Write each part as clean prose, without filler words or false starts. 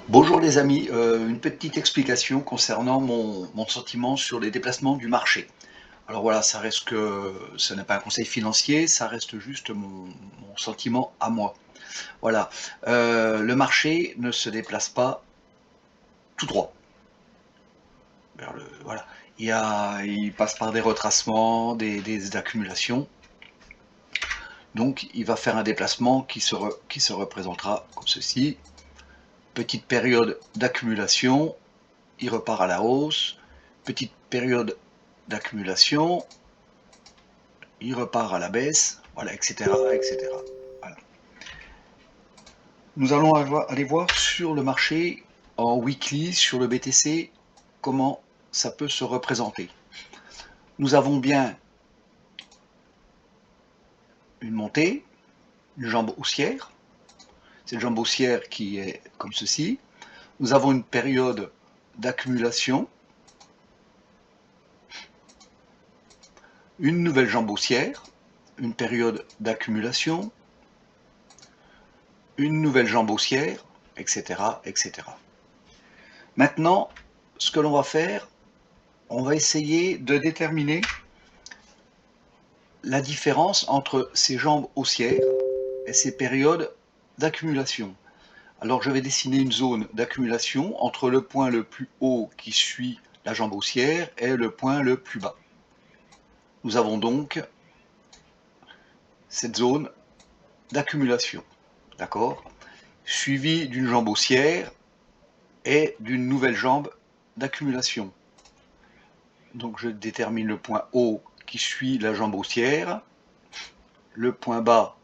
Bonjour les amis, une petite explication concernant mon sentiment sur les déplacements du marché. Alors voilà, ça reste que ce n'est pas un conseil financier, ça reste juste mon sentiment à moi. Voilà, le marché ne se déplace pas tout droit vers le voilà. Il passe par des retracements, des accumulations, donc il va faire un déplacement qui se représentera comme ceci. Petite période d'accumulation, il repart à la hausse, petite période d'accumulation, il repart à la baisse, voilà, etc., etc. Voilà. Nous allons aller voir sur le marché en weekly, sur le BTC, comment ça peut se représenter. Nous avons bien une montée, une jambe haussière, cette jambe haussière qui est comme ceci. Nous avons une période d'accumulation, une nouvelle jambe haussière, une période d'accumulation, une nouvelle jambe haussière, etc., etc. Maintenant, ce que l'on va faire, on va essayer de déterminer la différence entre ces jambes haussières et ces périodes d'accumulation. Alors je vais dessiner une zone d'accumulation entre le point le plus haut qui suit la jambe haussière et le point le plus bas. Nous avons donc cette zone d'accumulation, d'accord, suivie d'une jambe haussière et d'une nouvelle jambe d'accumulation. Donc je détermine le point haut qui suit la jambe haussière, le point bas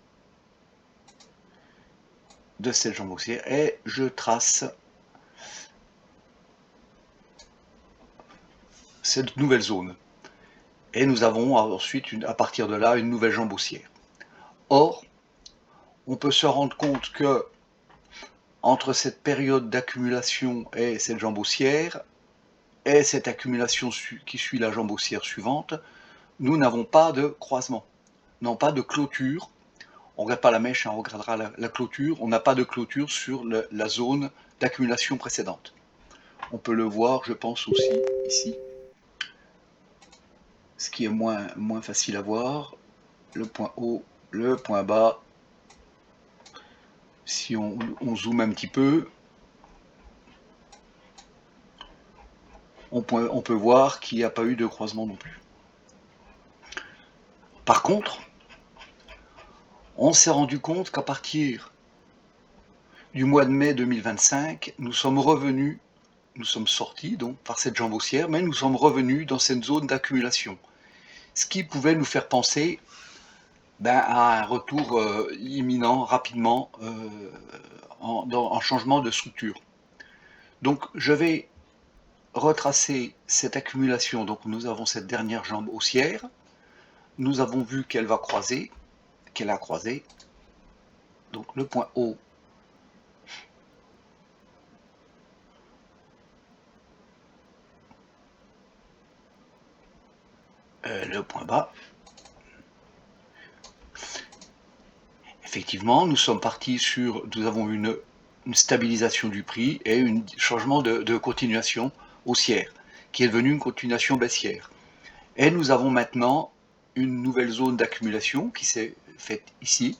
de cette jambe haussière et je trace cette nouvelle zone. Et nous avons ensuite, à partir de là, une nouvelle jambe haussière. Or, on peut se rendre compte que entre cette période d'accumulation et cette jambe haussière, et cette accumulation qui suit la jambe haussière suivante, nous n'avons pas de croisement, non pas de clôture. On ne regarde pas la mèche, hein, on regardera la clôture. On n'a pas de clôture sur la zone d'accumulation précédente. On peut le voir, je pense aussi, ici. Ce qui est moins facile à voir. Le point haut, le point bas. Si on zoome un petit peu, on peut voir qu'il n'y a pas eu de croisement non plus. Par contre, on s'est rendu compte qu'à partir du mois de mai 2025, nous sommes revenus, nous sommes sortis donc par cette jambe haussière, mais nous sommes revenus dans cette zone d'accumulation. Ce qui pouvait nous faire penser à un retour imminent, rapidement, en changement de structure. Donc je vais retracer cette accumulation. Donc nous avons cette dernière jambe haussière, nous avons vu qu'elle va croiser, qu'elle a croisé, donc le point haut le point bas. Effectivement, nous sommes partis sur, nous avons une stabilisation du prix et un changement de continuation haussière, qui est devenue une continuation baissière. Et nous avons maintenant une nouvelle zone d'accumulation qui s'est faite ici.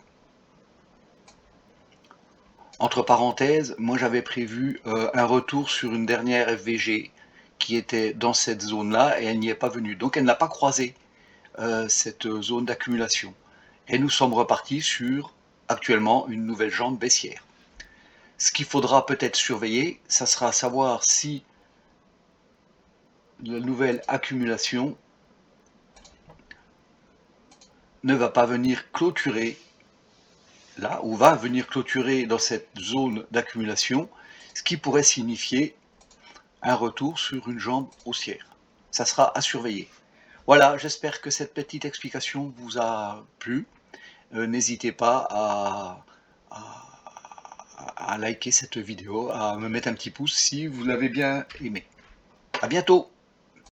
Entre parenthèses, moi j'avais prévu un retour sur une dernière FVG qui était dans cette zone-là et elle n'y est pas venue. Donc elle n'a pas croisé cette zone d'accumulation. Et nous sommes repartis sur actuellement une nouvelle jambe baissière. Ce qu'il faudra peut-être surveiller, ça sera savoir si la nouvelle accumulation ne va pas venir clôturer là, ou va venir clôturer dans cette zone d'accumulation, ce qui pourrait signifier un retour sur une jambe haussière. Ça sera à surveiller. Voilà, j'espère que cette petite explication vous a plu. N'hésitez pas à liker cette vidéo, à me mettre un petit pouce si vous l'avez bien aimé. À bientôt!